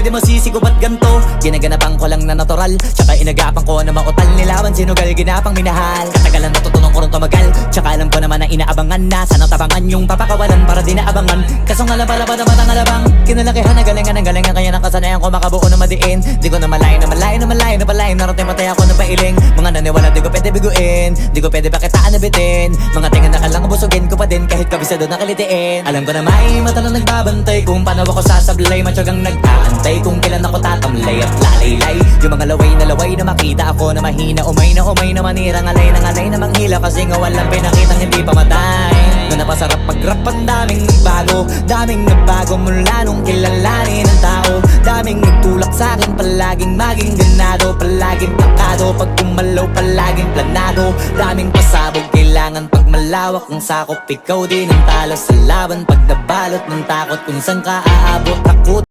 di masisi ko ba't ganto. Ginaganapan ko lang na natural, tsaka inagapan ko na mautal. Nilaban sinugal, ginapang minahal. Katagalan natutunan ko rin tumagal, tsaka alam ko naman na inaabangan na. Sanang tabangan yung papakawalan para di naabangan. Kaso nga labalabad naman ang alabang kinalakihan na galingan ng galingan. Kaya nakasanayan ko makabuo na madiin. Di ko na malayo na malayo na malayo na palayo. Narating matay ako na pailing. Mga naniwala di ko pwede biguin, di ko pwede pakitaan na bitin. Mga tingan na kalang busugin ko pa din kahit kabisado na kalitiin. Alam ko na may mata na nagbabantay kung paano ako sasablay. Matyagang nag-aantay kung kailan ako tatamlay at lalaylay. Yung mga laway na makita ako na mahina. Umay na manira, ngalay na manghila. Kasi nga walang pinakitang hindi pa matay. Na napasarap pag-rap ang daming nagbago mula nung kilalanin ng tao. Daming nagtulak sa'kin, palaging maging ganado. Palaging plakado, pag kumalaw palaging planado. Daming pasabog, kailangan pag malawak ang sakop. Ikaw din ang talo sa laban pag nabalot ng takot. Kung saan ka aabot ako